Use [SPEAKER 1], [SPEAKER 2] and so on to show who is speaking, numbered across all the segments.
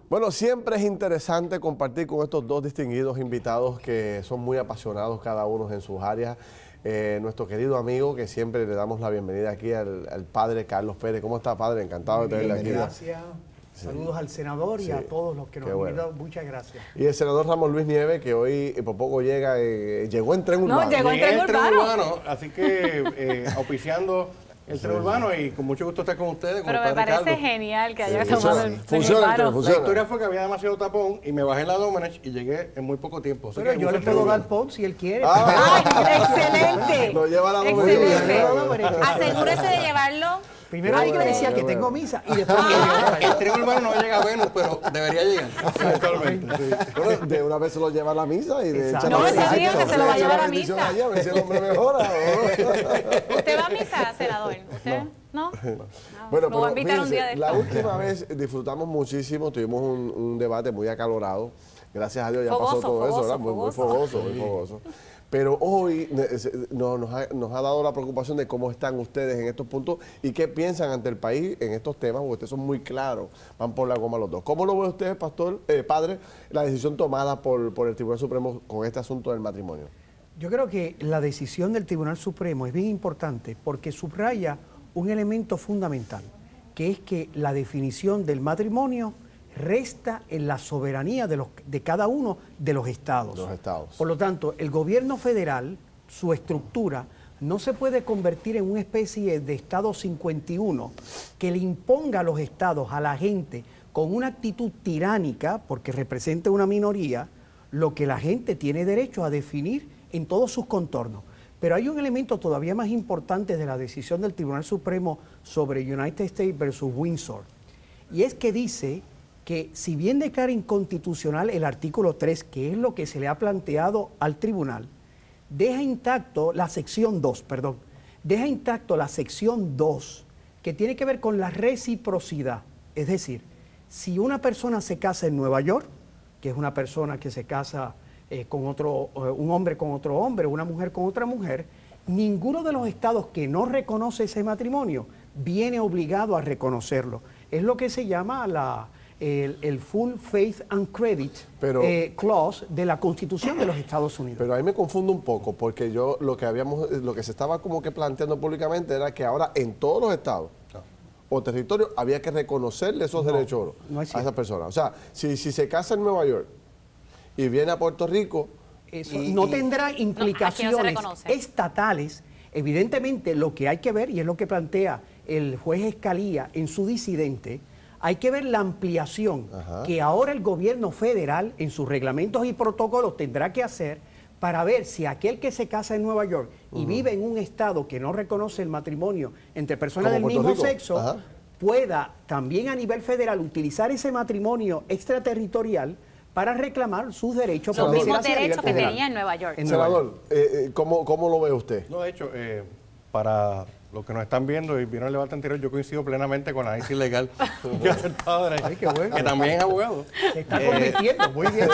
[SPEAKER 1] Bueno, siempre es interesante compartir con estos dos distinguidos invitados que son muy apasionados cada uno en sus áreas. Nuestro querido amigo, que siempre le damos la bienvenida aquí al padre Carlos Pérez. ¿Cómo está, padre? Encantado de tenerle aquí.
[SPEAKER 2] Gracias. Sí. Saludos al senador y a todos los que nos han invitado. Muchas gracias.
[SPEAKER 1] Y el senador Ramón Luis Nieves, que hoy por poco llegó en tren urbano.
[SPEAKER 3] No, llegó en tren urbano.
[SPEAKER 4] Así que auspiciando el tren urbano y con mucho gusto estar con ustedes.
[SPEAKER 3] Pero me parece genial que haya tomado el tren
[SPEAKER 1] funciona.
[SPEAKER 4] La historia fue que había demasiado tapón y me bajé en la Domenech y llegué en muy poco tiempo.
[SPEAKER 2] Pero yo le puedo dar pon si él quiere.
[SPEAKER 3] ¡Ay, excelente!
[SPEAKER 1] Lo lleva a la
[SPEAKER 3] Domenech. Asegúrese de llevarlo.
[SPEAKER 2] Primero hay que decir que tengo misa y después
[SPEAKER 4] el tren urbano no llega a Venus, pero debería llegar eventualmente.
[SPEAKER 1] Sí. Bueno, de una vez se lo lleva a la misa y de
[SPEAKER 3] No, ese día que se lo va a llevar a misa.
[SPEAKER 1] Allá, a ver si el hombre mejora.
[SPEAKER 3] ¿Usted va a misa, senador? ¿Usted? ¿No?
[SPEAKER 1] Bueno,
[SPEAKER 3] lo voy a invitar un día de
[SPEAKER 1] la
[SPEAKER 3] esto.
[SPEAKER 1] última vez disfrutamos muchísimo, tuvimos un debate muy acalorado. Gracias a Dios ya pasó todo eso, ¿verdad? Muy fogoso. Pero hoy nos ha dado la preocupación de cómo están ustedes en estos puntos y qué piensan ante el país en estos temas, porque ustedes son muy claros, van por la goma los dos. ¿Cómo lo ve usted, padre, la decisión tomada por el Tribunal Supremo con este asunto del matrimonio?
[SPEAKER 2] Yo creo que la decisión del Tribunal Supremo es bien importante porque subraya un elemento fundamental, que es que la definición del matrimonio resta en la soberanía de cada uno de los estados. Por lo tanto, el gobierno federal, su estructura, no se puede convertir en una especie de estado 51 que le imponga a los estados, a la gente, con una actitud tiránica, porque representa una minoría, lo que la gente tiene derecho a definir en todos sus contornos. Pero hay un elemento todavía más importante de la decisión del Tribunal Supremo sobre United States versus Windsor, y es que dice que si bien declara inconstitucional el artículo 3, que es lo que se le ha planteado al tribunal, deja intacto la sección 2, que tiene que ver con la reciprocidad. Es decir, si una persona se casa en Nueva York, que es una persona que se casa con un hombre con otro hombre, una mujer con otra mujer, ninguno de los estados que no reconoce ese matrimonio viene obligado a reconocerlo. Es lo que se llama el Full Faith and Credit Clause de la Constitución de los Estados Unidos.
[SPEAKER 1] Pero ahí me confundo un poco, porque lo que se estaba como que planteando públicamente era que ahora en todos los estados o territorios había que reconocerle esos derechos a esas personas. O sea, si se casa en Nueva York y viene a Puerto Rico,
[SPEAKER 2] eso no tendrá implicaciones estatales. Evidentemente, lo que hay que ver, y es lo que plantea el juez Escalía en su disidente, hay que ver la ampliación que ahora el gobierno federal en sus reglamentos y protocolos tendrá que hacer para ver si aquel que se casa en Nueva York y vive en un estado que no reconoce el matrimonio entre personas del mismo sexo, pueda también a nivel federal utilizar ese matrimonio extraterritorial para reclamar sus derechos.
[SPEAKER 3] Los mismos derechos que tenía en Nueva York.
[SPEAKER 1] Senador, ¿cómo lo ve usted?
[SPEAKER 4] No, de hecho, para los que nos están viendo y vieron el debate anterior, yo coincido plenamente con la análisis legal que hace el padre, que también es abogado.
[SPEAKER 2] Se está convirtiendo, muy bien.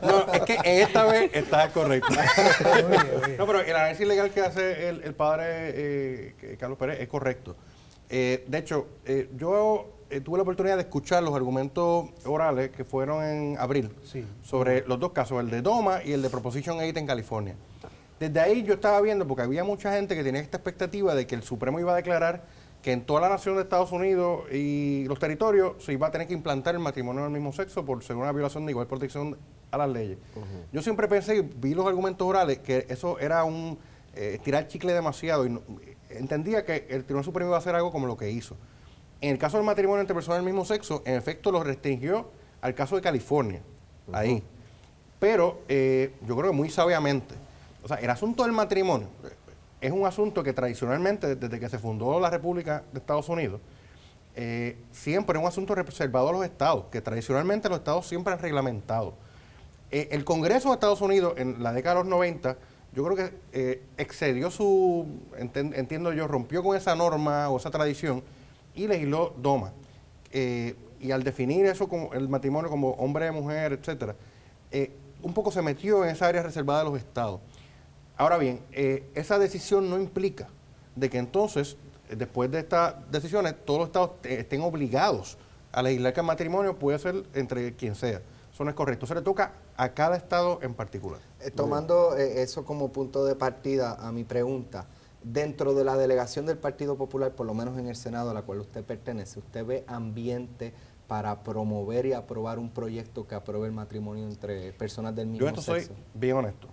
[SPEAKER 4] No, es que esta vez está correcto. No, pero el análisis legal que hace el padre Carlos Pérez es correcto. De hecho, yo tuve la oportunidad de escuchar los argumentos orales que fueron en abril sobre los dos casos, el de DOMA y el de Proposition 8 en California. Desde ahí yo estaba viendo, porque había mucha gente que tenía esta expectativa de que el Supremo iba a declarar que en toda la nación de Estados Unidos y los territorios se iba a tener que implantar el matrimonio del mismo sexo por ser una violación de igual protección a las leyes. Yo siempre pensé, y vi los argumentos orales, que eso era un tirar chicle demasiado y entendía que el Tribunal Supremo iba a hacer algo como lo que hizo. En el caso del matrimonio entre personas del mismo sexo, en efecto lo restringió al caso de California, ahí. Pero yo creo que muy sabiamente. O sea, el asunto del matrimonio es un asunto que tradicionalmente, desde que se fundó la República de Estados Unidos, siempre es un asunto reservado a los estados, que tradicionalmente los estados siempre han reglamentado. El Congreso de Estados Unidos, en la década de los 90, yo creo que excedió entiendo yo, rompió con esa norma o esa tradición y legisló DOMA. Y al definir eso como el matrimonio como hombre, mujer, etcétera, un poco se metió en esa área reservada de los estados. Ahora bien, esa decisión no implica de que entonces, después de estas decisiones, todos los estados estén obligados a legislar que el matrimonio puede ser entre quien sea. Eso no es correcto. Se le toca a cada estado en particular.
[SPEAKER 5] Tomando eso como punto de partida a mi pregunta, dentro de la delegación del Partido Popular, por lo menos en el Senado a la cual usted pertenece, ¿usted ve ambiente para promover y aprobar un proyecto que apruebe el matrimonio entre personas del mismo sexo?
[SPEAKER 4] Yo soy bien honesto.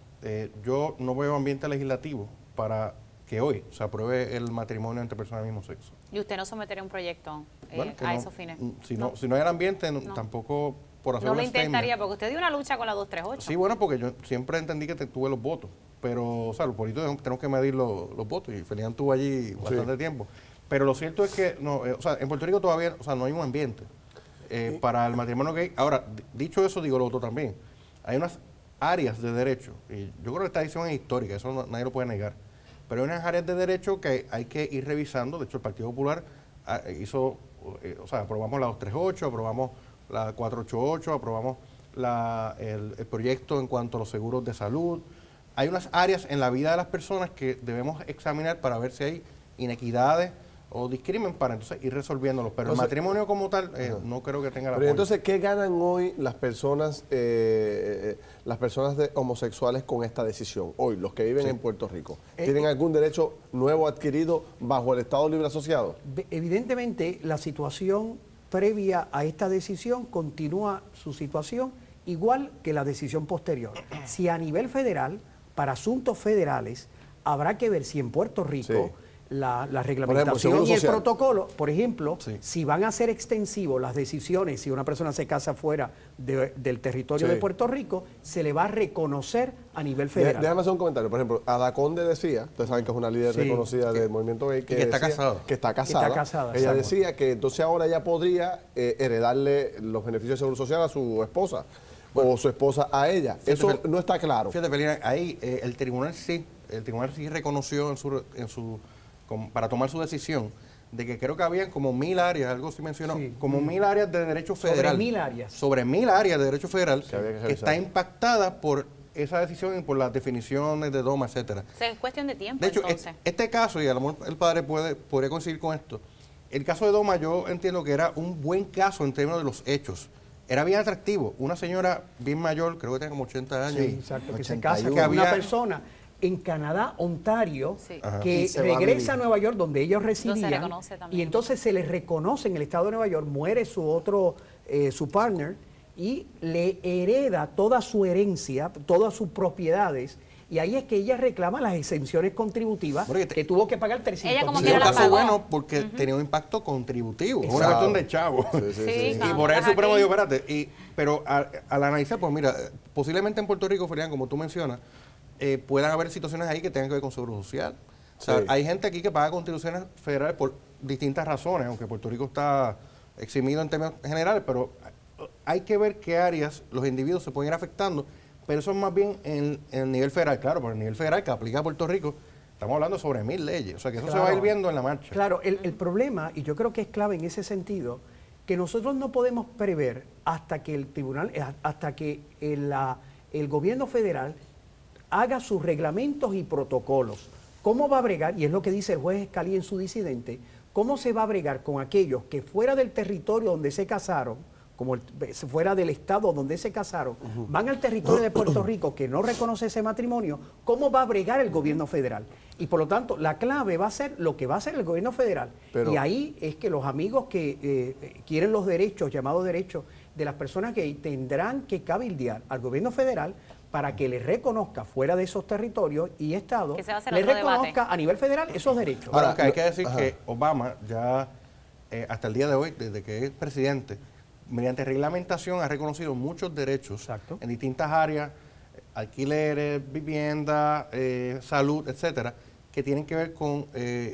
[SPEAKER 4] Yo no veo ambiente legislativo para que hoy se apruebe el matrimonio entre personas del mismo sexo.
[SPEAKER 3] ¿Y usted no sometería un proyecto
[SPEAKER 4] a
[SPEAKER 3] esos fines?
[SPEAKER 4] Si no hay el ambiente, tampoco por hacer
[SPEAKER 3] no
[SPEAKER 4] un
[SPEAKER 3] lo intentaría,
[SPEAKER 4] statement.
[SPEAKER 3] porque usted dio una lucha con la 238.
[SPEAKER 4] Sí, bueno, porque yo siempre entendí que tuve los votos. Pero, o sea, los políticos tenemos que medir los votos y Felián estuvo allí bastante tiempo. Pero lo cierto es que o sea, en Puerto Rico todavía no hay un ambiente para el matrimonio gay. Ahora, dicho eso, digo lo otro también. Hay unas áreas de derecho, y yo creo que esta decisión es histórica, eso nadie lo puede negar, pero hay unas áreas de derecho que hay que ir revisando. De hecho, el Partido Popular aprobamos la 238, aprobamos la 488, aprobamos el proyecto en cuanto a los seguros de salud. Hay unas áreas en la vida de las personas que debemos examinar para ver si hay inequidades o discrimen para entonces ir resolviéndolos. Pero el matrimonio como tal no creo que tenga la
[SPEAKER 1] Pero entonces, ¿qué ganan hoy las personas homosexuales con esta decisión? Hoy, los que viven en Puerto Rico, ¿tienen algún derecho nuevo adquirido bajo el Estado Libre Asociado?
[SPEAKER 2] Evidentemente, la situación previa a esta decisión continúa su situación igual que la decisión posterior. Si a nivel federal, para asuntos federales, habrá que ver si en Puerto Rico la reglamentación y el protocolo, por ejemplo, si van a ser extensivos las decisiones, si una persona se casa fuera del territorio de Puerto Rico, se le va a reconocer a nivel federal.
[SPEAKER 1] Déjame hacer un comentario. Por ejemplo, Ada Conde decía, ustedes saben que es una líder reconocida del movimiento gay, que
[SPEAKER 4] está casada.
[SPEAKER 1] Que está casada. Ella decía que entonces ahora ella podría heredarle los beneficios de seguro social a su esposa. O su esposa a ella. Eso no está claro.
[SPEAKER 4] Fíjate, Felina, ahí el tribunal sí reconoció para tomar su decisión de que creo que habían como 1000 áreas, algo sí mencionó, como 1000 áreas de derecho federal.
[SPEAKER 2] Sobre 1000 áreas.
[SPEAKER 4] Sobre 1000 áreas de derecho federal que está impactada por esa decisión y por las definiciones de DOMA, etcétera.
[SPEAKER 3] O sea, es cuestión de tiempo,
[SPEAKER 4] de hecho,
[SPEAKER 3] entonces.
[SPEAKER 4] Este caso, y a lo mejor el padre podría coincidir con esto, el caso de DOMA yo entiendo que era un buen caso en términos de los hechos. Era bien atractivo. Una señora bien mayor, creo que tenía como 80 años.
[SPEAKER 2] Sí, exacto, que se casa con una persona en Canadá, Ontario, que regresa a Nueva York, donde ellos residían, y entonces se les reconoce en el estado de Nueva York, muere su partner, y le hereda toda su herencia, todas sus propiedades, y ahí es que ella reclama las exenciones contributivas que tuvo que pagar 300.
[SPEAKER 3] Ella como
[SPEAKER 4] que un caso bueno porque tenía un impacto contributivo, es una cuestión de chavo. Y por eso el Supremo dijo, espérate, pero al analizar, pues mira, posiblemente en Puerto Rico, Ferian, como tú mencionas, puedan haber situaciones ahí que tengan que ver con seguro social. O sea, hay gente aquí que paga contribuciones federales por distintas razones, aunque Puerto Rico está eximido en términos generales, pero hay que ver qué áreas los individuos se pueden ir afectando. Pero eso es más bien en el nivel federal, claro, por el nivel federal que aplica a Puerto Rico, estamos hablando sobre 1000 leyes, o sea que eso se va a ir viendo en la marcha.
[SPEAKER 2] Claro, el problema, y yo creo que es clave en ese sentido, que nosotros no podemos prever hasta que el tribunal, hasta que el gobierno federal haga sus reglamentos y protocolos. ¿Cómo va a bregar? Y es lo que dice el juez Escalí en su disidente, ¿cómo se va a bregar con aquellos que fuera del territorio donde se casaron, como fuera del estado donde se casaron, van al territorio de Puerto Rico que no reconoce ese matrimonio? ¿Cómo va a bregar el gobierno federal? Y por lo tanto, la clave va a ser lo que va a hacer el gobierno federal. Y ahí es que los amigos que quieren los derechos, llamados derechos, de las personas gay, tendrán que cabildear al gobierno federal para que les reconozca fuera de esos territorios y estados, les reconozca a nivel federal esos derechos.
[SPEAKER 4] Ahora, hay que decir que Obama ya, hasta el día de hoy, desde que es presidente, mediante reglamentación ha reconocido muchos derechos en distintas áreas, alquileres, vivienda, salud, etcétera, que tienen que ver con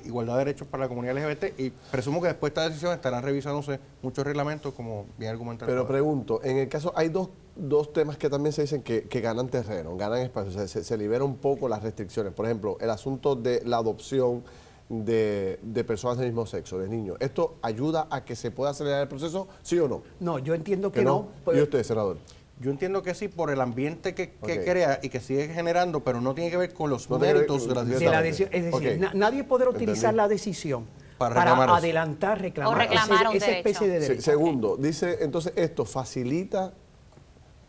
[SPEAKER 4] igualdad de derechos para la comunidad LGBT, y presumo que después de esta decisión estarán revisándose muchos reglamentos, como bien argumentado.
[SPEAKER 1] Pero pregunto, en el caso, hay dos temas que también se dicen que ganan terreno, ganan espacio, o sea, se libera un poco las restricciones. Por ejemplo, el asunto de la adopción de personas del mismo sexo, de niños. ¿Esto ayuda a que se pueda acelerar el proceso, sí o no?
[SPEAKER 2] No, yo entiendo que no.
[SPEAKER 1] ¿Y usted, senador?
[SPEAKER 4] Yo entiendo que sí, por el ambiente que crea y que sigue generando, pero no tiene que ver con los méritos de la decisión.
[SPEAKER 2] Es decir, nadie podrá utilizar la decisión
[SPEAKER 4] reclamar
[SPEAKER 2] adelantar, reclamar,
[SPEAKER 3] o reclamar un
[SPEAKER 2] esa especie de derecho.
[SPEAKER 1] Segundo, dice, entonces esto facilita,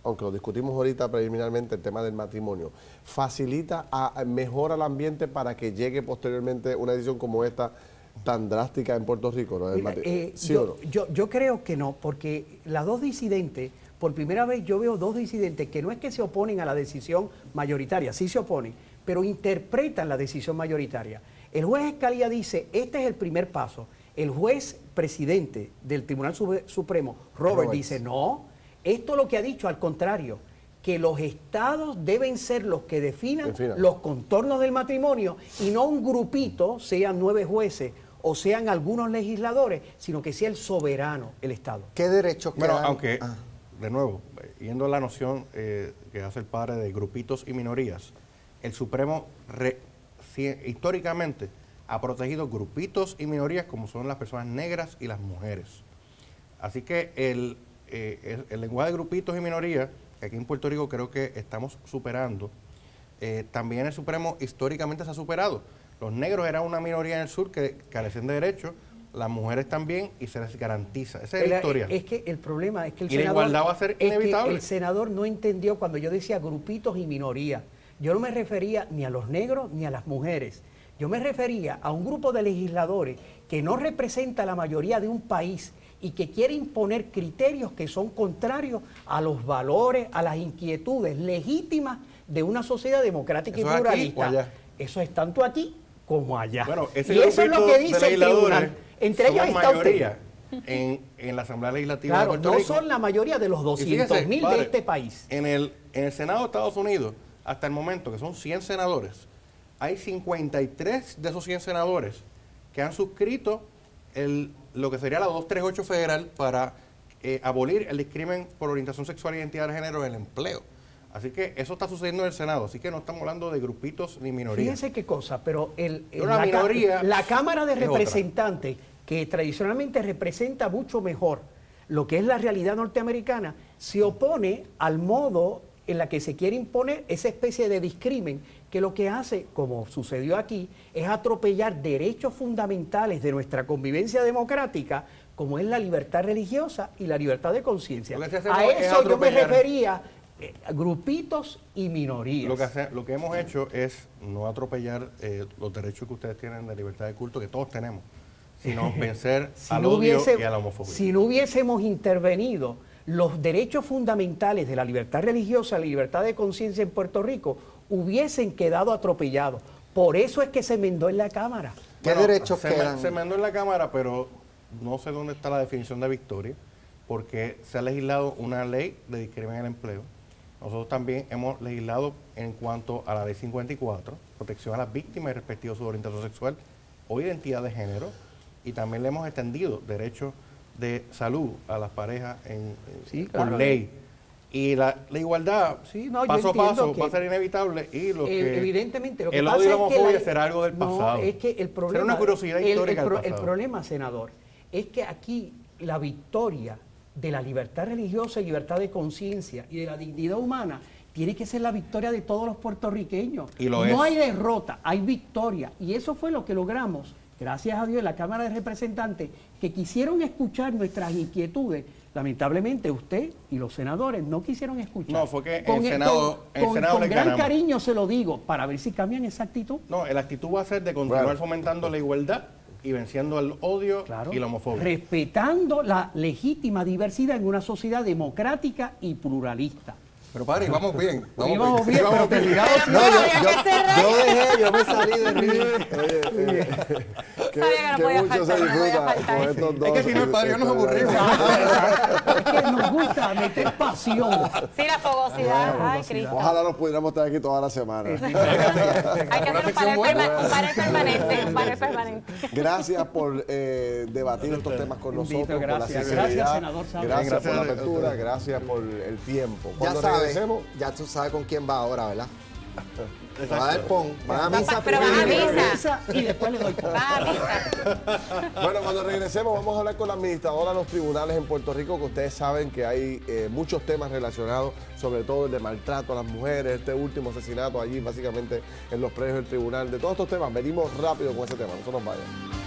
[SPEAKER 1] aunque lo discutimos ahorita preliminarmente, el tema del matrimonio, facilita, mejora el ambiente para que llegue posteriormente una decisión como esta tan drástica en Puerto Rico, ¿no?
[SPEAKER 2] Mira,
[SPEAKER 1] ¿Sí o no?
[SPEAKER 2] yo creo que no, porque las dos disidentes, por primera vez yo veo dos disidentes que no es que se oponen a la decisión mayoritaria, sí se oponen, pero interpretan la decisión mayoritaria. El juez Escalía dice, este es el primer paso. El juez presidente del Tribunal Supremo, Roberts, dice, no, esto lo que ha dicho, al contrario, que los estados deben ser los que definan los contornos del matrimonio y no un grupito, sean 9 jueces o sean algunos legisladores, sino que sea el soberano, el estado.
[SPEAKER 5] ¿Qué derechos quedan?
[SPEAKER 4] Bueno, aunque, de nuevo, yendo a la noción que hace el padre de grupitos y minorías, el Supremo históricamente ha protegido grupitos y minorías como son las personas negras y las mujeres. Así que el lenguaje de grupitos y minorías, que aquí en Puerto Rico creo que estamos superando, también el Supremo históricamente se ha superado. Los negros eran una minoría en el sur que carecían de derechos, las mujeres también, y se les garantiza. Esa es la historia.
[SPEAKER 2] Es que el problema es que
[SPEAKER 4] la igualdad va a ser inevitable.
[SPEAKER 2] El senador no entendió cuando yo decía grupitos y minorías. Yo no me refería ni a los negros ni a las mujeres. Yo me refería a un grupo de legisladores que no representa a la mayoría de un país y que quiere imponer criterios que son contrarios a los valores, a las inquietudes legítimas de una sociedad democrática y pluralista. Eso es tanto aquí como allá.
[SPEAKER 4] Bueno,
[SPEAKER 2] y eso es lo que dice el tribunal. Entre ellos está
[SPEAKER 4] mayoría en la Asamblea Legislativa de Puerto Rico.
[SPEAKER 2] No son la mayoría de los 200.000 de este país.
[SPEAKER 4] En el Senado de Estados Unidos, hasta el momento, que son 100 senadores, hay 53 de esos 100 senadores que han suscrito lo que sería la 238 federal para abolir el discrimen por orientación sexual e identidad de género en el empleo. Así que eso está sucediendo en el Senado, así que no estamos hablando de grupitos ni minorías.
[SPEAKER 2] Fíjense qué cosa, pero
[SPEAKER 4] la
[SPEAKER 2] Cámara de Representantes, que tradicionalmente representa mucho mejor lo que es la realidad norteamericana, se opone al modo en la que se quiere imponer esa especie de discrimen que lo que hace, como sucedió aquí, es atropellar derechos fundamentales de nuestra convivencia democrática, como es la libertad religiosa y la libertad de conciencia. A eso yo me refería, grupitos y minorías.
[SPEAKER 4] Lo que hemos hecho es no atropellar los derechos que ustedes tienen de libertad de culto, que todos tenemos, sino vencer al odio y a la homofobia.
[SPEAKER 2] Si no hubiésemos intervenido los derechos fundamentales de la libertad religiosa, la libertad de conciencia en Puerto Rico, hubiesen quedado atropellados. Por eso es que se enmendó en la Cámara.
[SPEAKER 5] ¿Qué derechos quedan?
[SPEAKER 4] Se enmendó en la Cámara, pero no sé dónde está la definición de victoria, porque se ha legislado una ley de discriminación en el empleo. Nosotros también hemos legislado en cuanto a la ley 54, protección a las víctimas y respectivo a su orientación sexual o identidad de género, y también le hemos extendido derechos de salud a las parejas por ley. Y la igualdad, paso a paso, va a ser inevitable. Y
[SPEAKER 2] evidentemente, lo que
[SPEAKER 4] el
[SPEAKER 2] pasa
[SPEAKER 4] odio y la
[SPEAKER 2] es
[SPEAKER 4] homofobia
[SPEAKER 2] que
[SPEAKER 4] será algo del pasado.
[SPEAKER 2] No, es que el problema,
[SPEAKER 4] será una curiosidad histórica del pasado.
[SPEAKER 2] El problema, senador, es que aquí la victoria de la libertad religiosa y libertad de conciencia y de la dignidad humana tiene que ser la victoria de todos los puertorriqueños.
[SPEAKER 4] Y no
[SPEAKER 2] hay derrota, hay victoria. Y eso fue lo que logramos, gracias a Dios, en la Cámara de Representantes, que quisieron escuchar nuestras inquietudes. Lamentablemente usted y los senadores no quisieron escuchar.
[SPEAKER 4] No, fue que en el Senado
[SPEAKER 2] con gran cariño se lo digo, para ver si cambian esa actitud.
[SPEAKER 4] No, la actitud va a ser de continuar fomentando la igualdad y venciendo el odio y la homofobia.
[SPEAKER 2] Respetando la legítima diversidad en una sociedad democrática y pluralista.
[SPEAKER 4] Pero padre, vamos bien.
[SPEAKER 2] Vamos bien, pero terminamos.
[SPEAKER 5] Yo me salí de río.
[SPEAKER 1] Que mucho se disfruta con estos dos.
[SPEAKER 4] Es que si no, el padre, nos aburrimos.
[SPEAKER 2] Es que nos gusta meter pasión.
[SPEAKER 3] Sí, la fogosidad. Ay, Cristo.
[SPEAKER 1] Ojalá nos pudiéramos estar aquí toda la semana.
[SPEAKER 3] Hay que hacer un panel permanente.
[SPEAKER 1] Gracias por debatir estos temas con nosotros.
[SPEAKER 2] Gracias, senador Sánchez.
[SPEAKER 1] Gracias por la apertura, gracias por el tiempo.
[SPEAKER 5] Ya tú sabes con quién va ahora, ¿verdad? Va a dar pon, va a misa
[SPEAKER 3] pero
[SPEAKER 5] primero.
[SPEAKER 3] van a misa.
[SPEAKER 2] Y después le doy pon.
[SPEAKER 3] Va a misa.
[SPEAKER 1] Bueno, cuando regresemos vamos a hablar con la administradora de los tribunales en Puerto Rico, que ustedes saben que hay muchos temas relacionados, sobre todo el de maltrato a las mujeres, este último asesinato allí básicamente en los predios del tribunal. De todos estos temas, venimos rápido con ese tema, no se nos vayan.